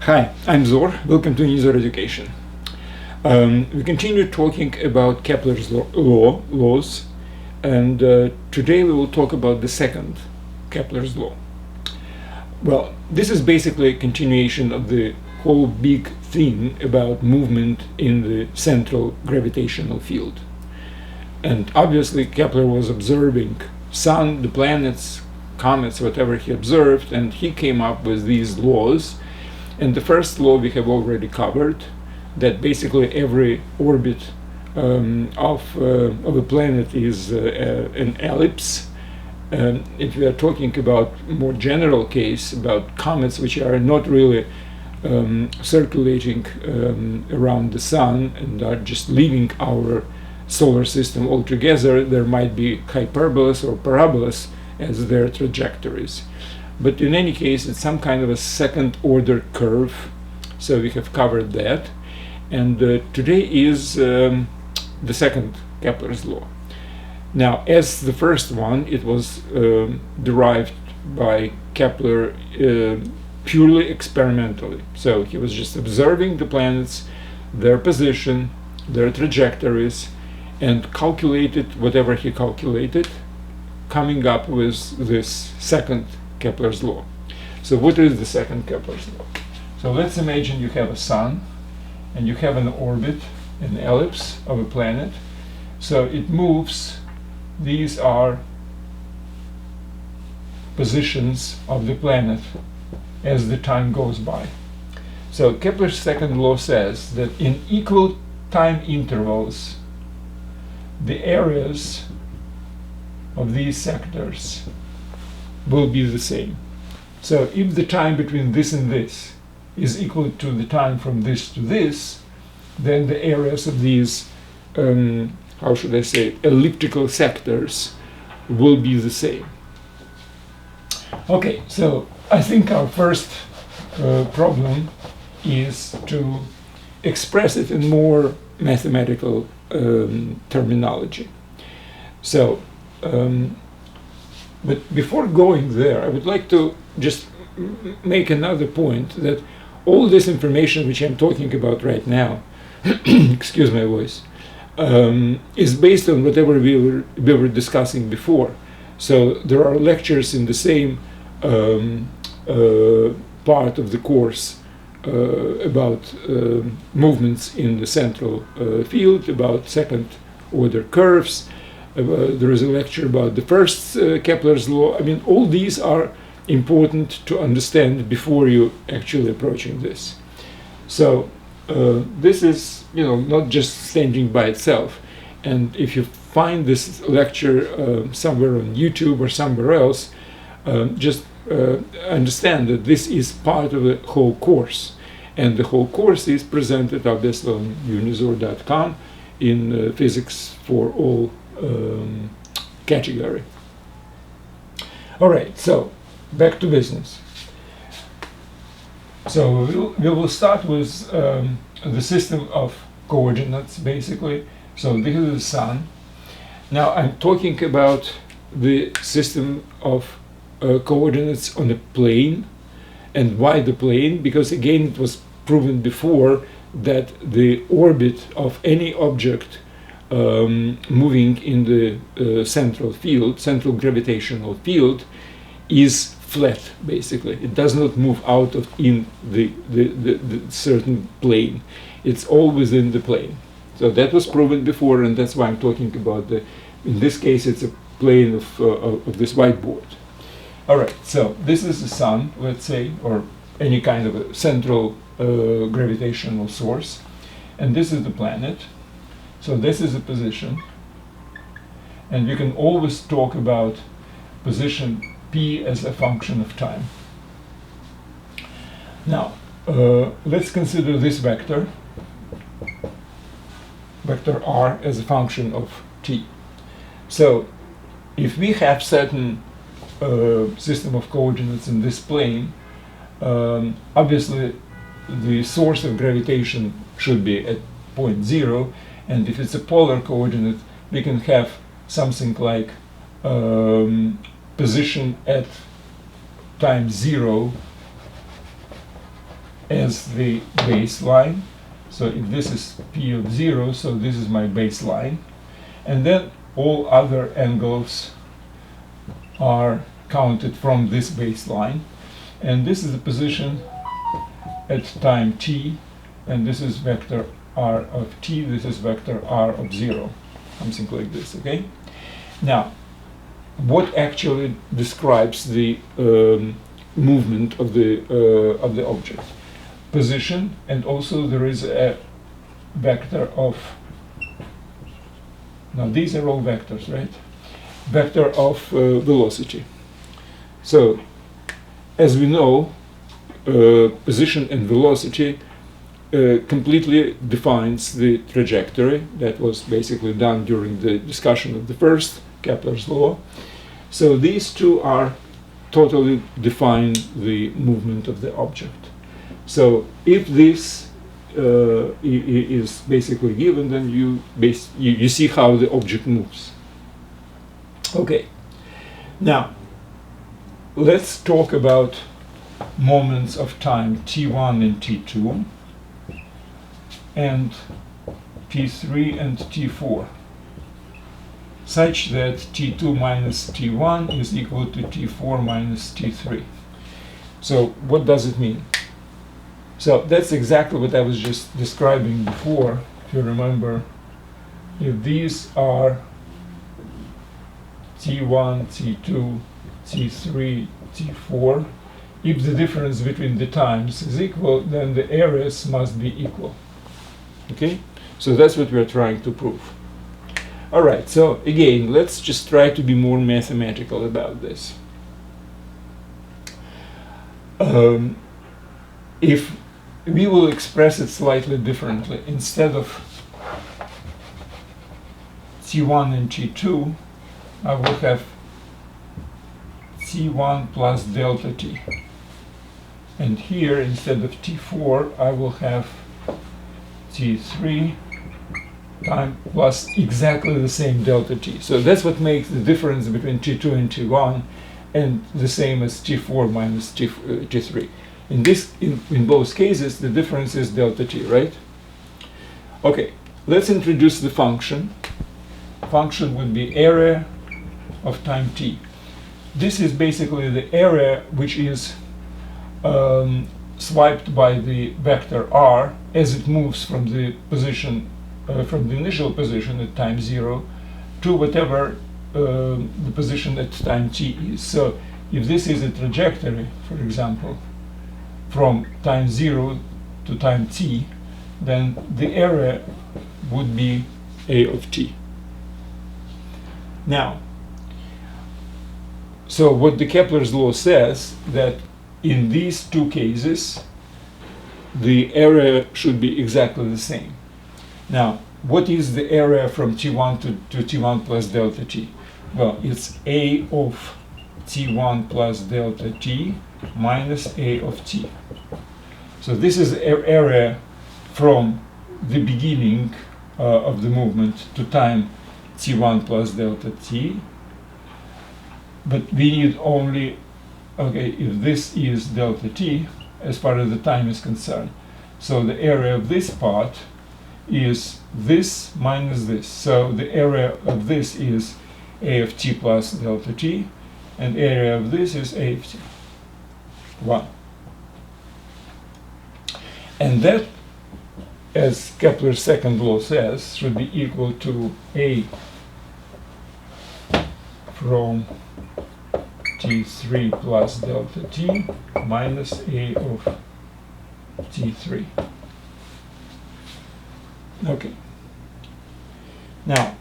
Hi, I'm Zor. Welcome to Unizor Education. We continue talking about Kepler's laws, and today we will talk about the second Kepler's law. Well, this is basically a continuation of the whole big thing about movement in the central gravitational field. And obviously Kepler was observing sun, the planets, comets, whatever he observed, and he came up with these laws. And the first law we have already covered, that basically every orbit of a planet is an ellipse. If we are talking about more general case, about comets which are not really circulating around the sun and are just leaving our solar system altogether, there might be hyperbolas or parabolas as their trajectories. But in any case, it's some kind of a second order curve, so we have covered that. And today is the second Kepler's law. Now, as the first one, it was derived by Kepler purely experimentally. So he was just observing the planets, their position, their trajectories, and calculated whatever he calculated, coming up with this second Kepler's law. So what is the second Kepler's law? So let's imagine you have a sun and you have an orbit, an ellipse of a planet. So it moves. These are positions of the planet as the time goes by. So Kepler's second law says that in equal time intervals, the areas of these sectors will be the same. So if the time between this and this is equal to the time from this to this, then the areas of these, how should I say, elliptical sectors will be the same. Okay, so I think our first problem is to express it in more mathematical terminology. So, but before going there, I would like to just make another point that all this information which I'm talking about right now, excuse my voice, is based on whatever we were discussing before. So there are lectures in the same part of the course about movements in the central field, about second order curves. There is a lecture about the first Kepler's law. I mean, all these are important to understand before you actually approaching this. So this is, not just standing by itself. And if you find this lecture somewhere on YouTube or somewhere else, just understand that this is part of the whole course. And the whole course is presented obviously on unizor.com in Physics for All category. All right, so back to business. So we will start with the system of coordinates, basically. So this is the sun. Now I'm talking about the system of coordinates on a plane. And why the plane? Because again, it was proven before that the orbit of any object moving in the central field, central gravitational field, is flat, basically. It does not move out of in the certain plane. It's all within the plane. So that was proven before, and that's why I'm talking about in this case, it's a plane of this whiteboard. All right, so this is the sun, let's say, or any kind of a central gravitational source. And this is the planet. So this is a position, and we can always talk about position P as a function of time. Now, let's consider this vector R, as a function of t. So if we have certain system of coordinates in this plane, obviously the source of gravitation should be at point 0. And if it's a polar coordinate, we can have something like position at time 0 as the baseline. So if this is P of 0, so this is my baseline. And then all other angles are counted from this baseline. And this is the position at time t, and this is vector r of t, this is vector r of 0, something like this, okay? Now, what actually describes the movement of the object? Position, and also there is a vector of, now these are all vectors, right? Vector of velocity. So, as we know, position and velocity completely defines the trajectory. That was basically done during the discussion of the first Kepler's law. So these two are totally define the movement of the object. So if this is basically given, then you see how the object moves. Okay. Now, let's talk about moments of time t1 and t2 and t3 and t4, such that t2 minus t1 is equal to t4 minus t3. So what does it mean? So that's exactly what I was just describing before. If you remember, if these are t1, t2, t3, t4, if the difference between the times is equal, then the areas must be equal. Okay? So that's what we're trying to prove. All right, so again, let's just try to be more mathematical about this. If we will express it slightly differently, instead of t1 and t2, I will have t1 plus delta t. And here, instead of t4, I will have t3 time plus exactly the same delta t. So that's what makes the difference between t2 and t1 and the same as t4 minus t3. In both cases, the difference is delta t, right? Okay, let's introduce the function. Function would be area of time t. This is basically the area which is swiped by the vector r as it moves from the position, from the initial position at time 0 to whatever the position at time t is. So if this is a trajectory, for example, from time 0 to time t, then the area would be a of t. Now, so what the Kepler's law says, that in these two cases, the area should be exactly the same. Now, what is the area from t1 to t1 plus delta t? Well, it's a of t1 plus delta t minus a of t. So this is area from the beginning of the movement to time t1 plus delta t. But we need only, okay, if this is delta t, as far as the time is concerned. So the area of this part is this minus this. So the area of this is a of t plus delta t, and area of this is a of t. 1. And that, as Kepler's second law says, should be equal to a from t3 plus delta t minus a of t3. Okay. Now,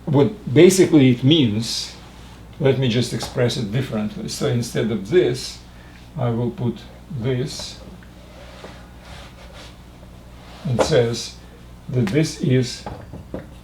what basically it means, let me just express it differently. So instead of this, I will put this, and says that this is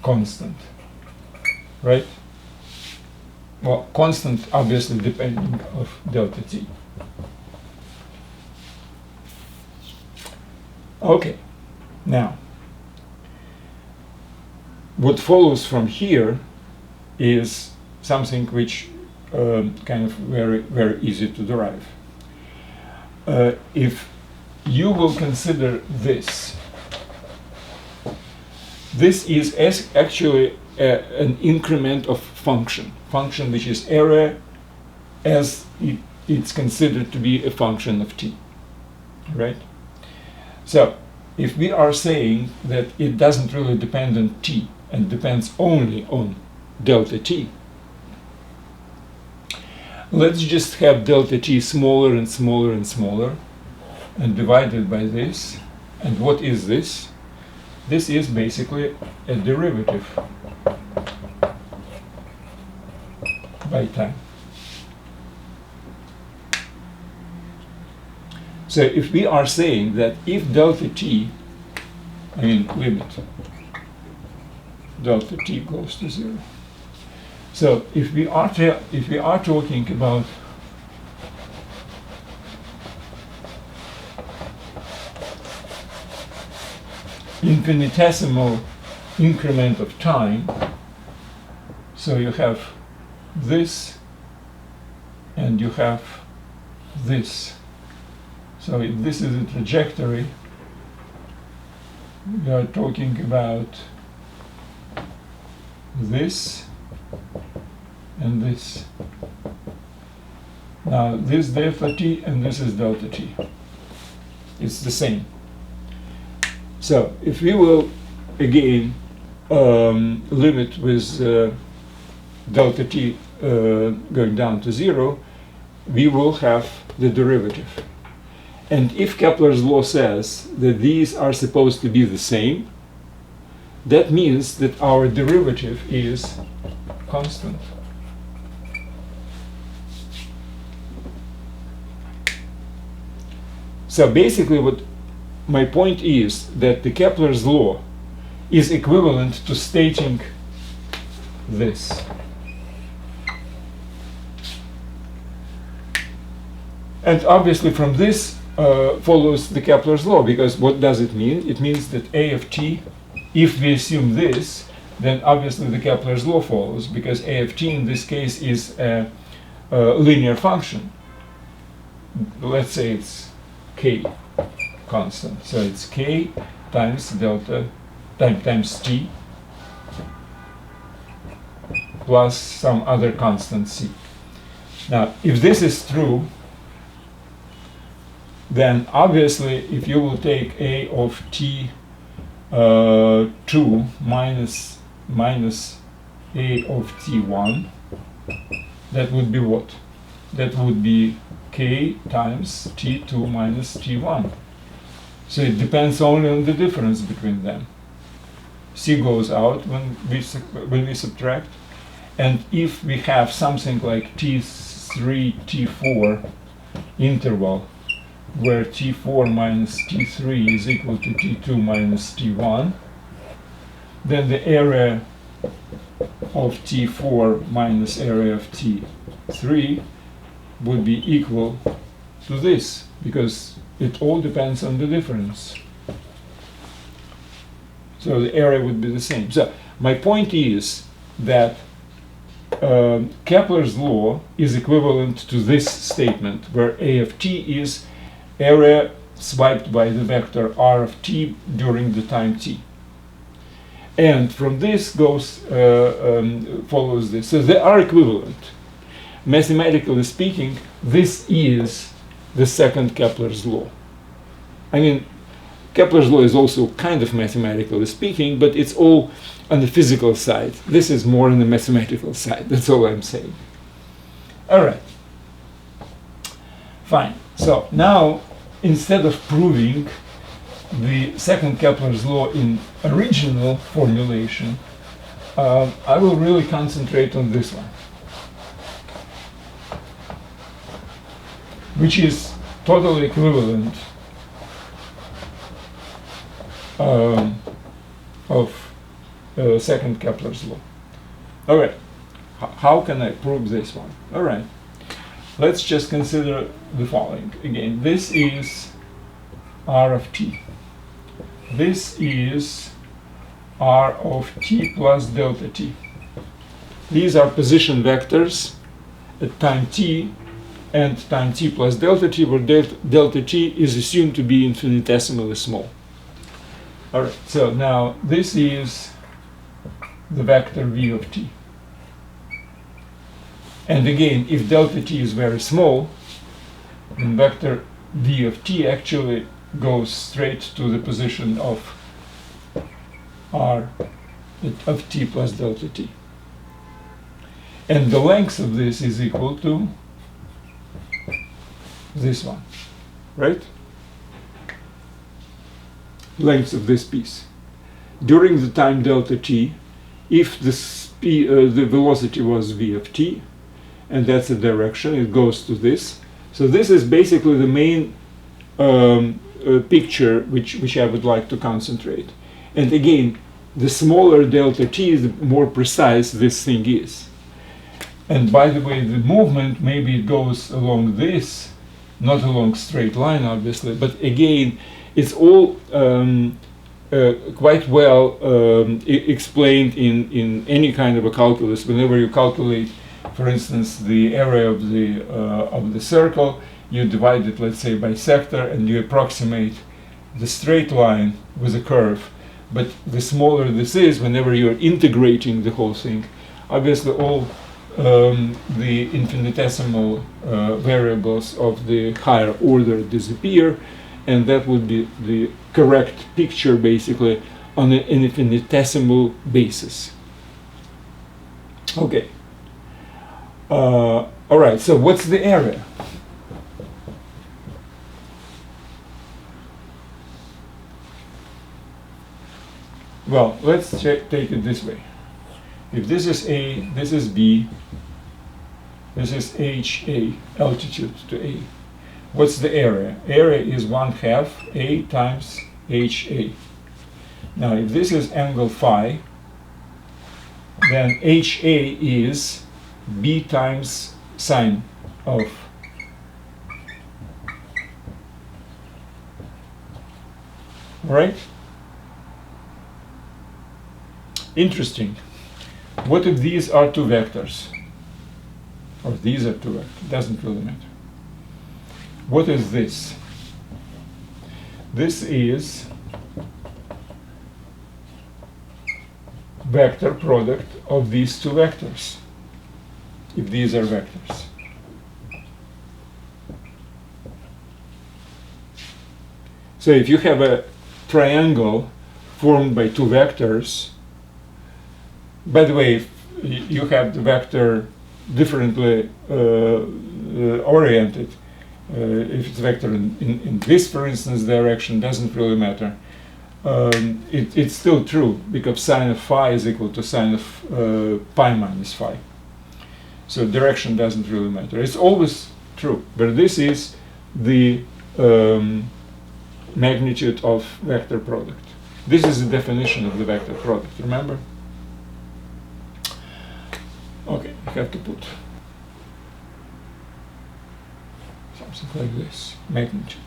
constant, right? Well, constant obviously depending of delta t. Okay, now what follows from here is something which kind of very easy to derive. if you will consider this, this is actually an increment of function which is area as it's considered to be a function of t, right? So if we are saying that it doesn't really depend on t and depends only on delta t, let's just have delta t smaller and smaller and smaller and divided by this. And what is this? This is basically a derivative by time. So if we are saying that if delta t, I mean limit delta t goes to 0. So if we are talking about infinitesimal increment of time, so you have this and you have this. So if this is a trajectory, we are talking about this and this. Now this delta t and this is delta t. It's the same. So if we will again limit with delta t going down to 0, we will have the derivative. And if Kepler's law says that these are supposed to be the same, that means that our derivative is constant. So basically what my point is that the Kepler's law is equivalent to stating this. And obviously from this follows the Kepler's law, because what does it mean? It means that a of t, if we assume this, then obviously the Kepler's law follows, because a of t in this case is a linear function. Let's say it's k constant. So it's k times delta times t plus some other constant c. Now, if this is true, then obviously if you will take a of t 2 minus a of t1, that would be what? That would be k times t2 minus t1. So it depends only on the difference between them. C goes out when we subtract. And if we have something like t3, t4 interval, where t4 minus t3 is equal to t2 minus t1, then the area of t4 minus area of t3 would be equal to this, because it all depends on the difference. So the area would be the same. So my point is that Kepler's law is equivalent to this statement, where a of t is area swiped by the vector r of t during the time t. And from this goes follows this. So they are equivalent. Mathematically speaking, this is the second Kepler's law. I mean, Kepler's law is also kind of mathematically speaking, but it's all on the physical side. This is more on the mathematical side. That's all I'm saying. All right. Fine. So now, instead of proving the second Kepler's law in original formulation, I will really concentrate on this one, which is totally equivalent of second Kepler's law. All right, how can I prove this one? All right, let's just consider the following. Again, this is r of t. This is r of t plus delta t. These are position vectors at time t and time t plus delta t, where delta t is assumed to be infinitesimally small. All right, so now this is the vector v of t. And again, if delta t is very small, then vector v of t actually goes straight to the position of r of t plus delta t. And the length of this is equal to this one, right? Length of this piece. During the time delta t, if the velocity was v of t, and that's the direction, it goes to this. So this is basically the main picture which I would like to concentrate. And again, the smaller delta t is, the more precise this thing is. And by the way, the movement, maybe it goes along this, not along straight line, obviously, but again, it's all quite well explained in any kind of a calculus. Whenever you calculate, for instance, the area of the circle, you divide it, let's say, by sector, and you approximate the straight line with a curve. But the smaller this is, whenever you're integrating the whole thing, obviously all the infinitesimal variables of the higher order disappear, and that would be the correct picture, basically, on an infinitesimal basis. Okay. All right, so what's the area? Well, let's take it this way. If this is A, this is B, this is HA, altitude to A. What's the area? Area is 1/2 A times HA. Now, if this is angle phi, then HA is B times sine of right? Interesting. What if these are two vectors? Or these are two vectors? Doesn't really matter. What is this? This is vector product of these two vectors, if these are vectors. So if you have a triangle formed by two vectors, by the way, if you have the vector differently oriented, if it's vector in this, for instance, direction, doesn't really matter. It's still true, because sine of phi is equal to sine of pi minus phi. So direction doesn't really matter. It's always true, but this is the magnitude of vector product. This is the definition of the vector product, remember? Okay, I have to put something like this. Magnitude.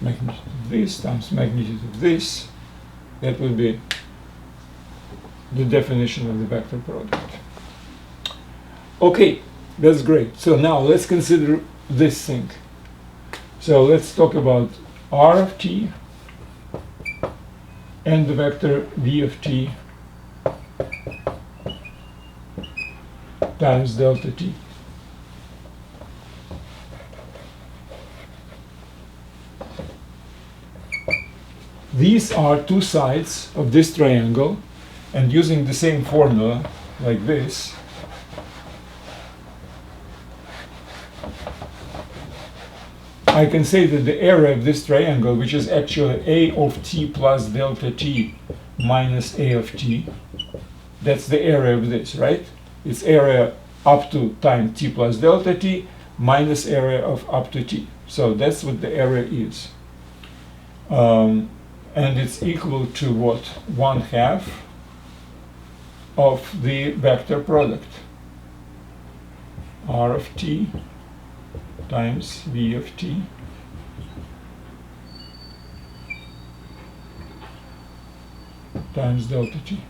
Magnitude of this times magnitude of this. That will be the definition of the vector product. Okay, that's great. So now let's consider this thing. So let's talk about r of t and the vector v of t times delta t. These are two sides of this triangle, and using the same formula like this, I can say that the area of this triangle, which is actually a of t plus delta t minus a of t, that's the area of this, right? It's area up to time t plus delta t minus area of up to t. So that's what the area is. And it's equal to what? 1/2 of the vector product. R of t times v of t times delta t.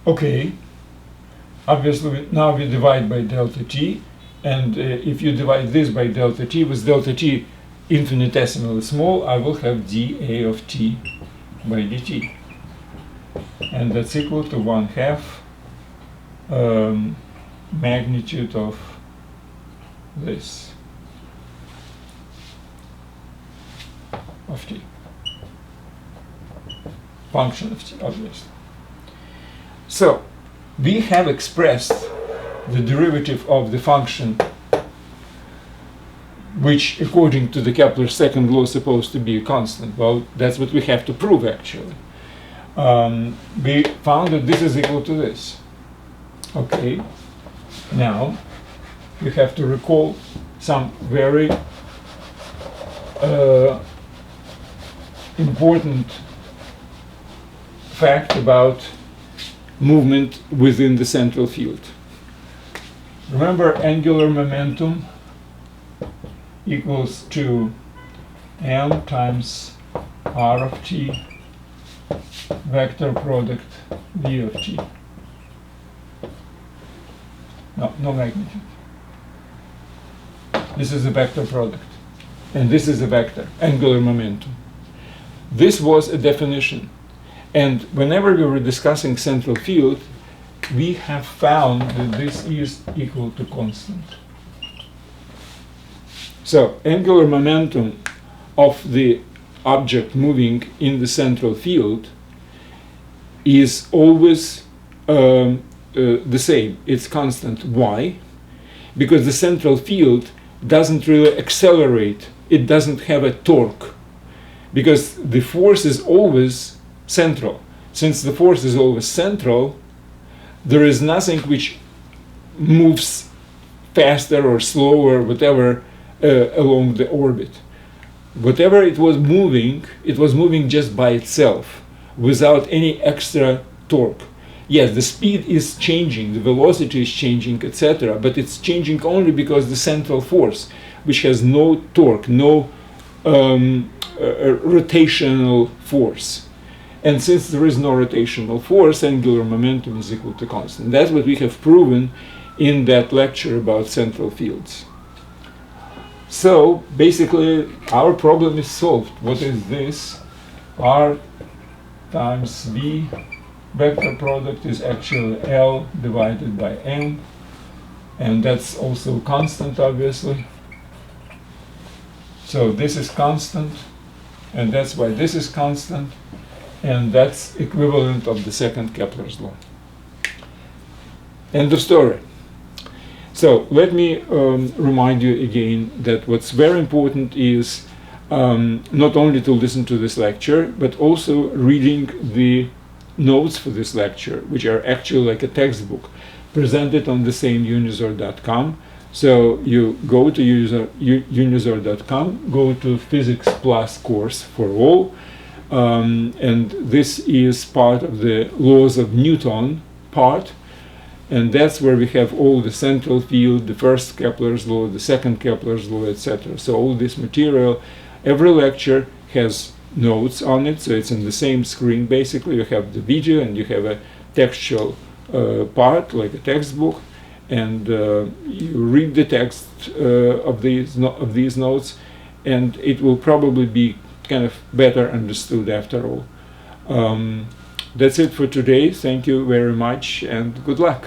Okay, obviously now we divide by delta t, and if you divide this by delta t with delta t infinitesimally small, I will have dA of t by dt, and that's equal to 1/2 magnitude of this of t, function of t, obviously. So we have expressed the derivative of the function, which according to the Kepler's second law is supposed to be a constant. Well, that's what we have to prove actually. We found that this is equal to this. Okay, now you have to recall some very important fact about movement within the central field. Remember, angular momentum equals to m times r of t vector product v of t. No magnitude. This is a vector product, and this is a vector, angular momentum. This was a definition, and whenever we were discussing central field, we have found that this is equal to constant. So angular momentum of the object moving in the central field is always the same. It's constant. Why? Because the central field doesn't really accelerate. It doesn't have a torque, because the force is always central. Since the force is always central, there is nothing which moves faster or slower, whatever, along the orbit. Whatever it was moving just by itself, without any extra torque. Yes, the speed is changing, the velocity is changing, etc., but it's changing only because the central force, which has no torque, no rotational force. And since there is no rotational force, angular momentum is equal to constant. That's what we have proven in that lecture about central fields. So basically our problem is solved. What is this? R times V vector product is actually L divided by M, and that's also constant, obviously. So this is constant, and that's why this is constant, and that's equivalent of the second Kepler's law. End of story. So let me remind you again that what's very important is not only to listen to this lecture, but also reading the notes for this lecture, which are actually like a textbook, presented on the same Unizor.com. So you go to Unizor.com, go to Physics Plus course for all, and this is part of the laws of Newton part, and that's where we have all the central field, the first Kepler's law, the second Kepler's law, etc. So all this material, every lecture has notes on it, so it's in the same screen. Basically you have the video and you have a textual part like a textbook, and you read the text of these notes, and it will probably be kind of better understood after all. That's it for today. Thank you very much and good luck.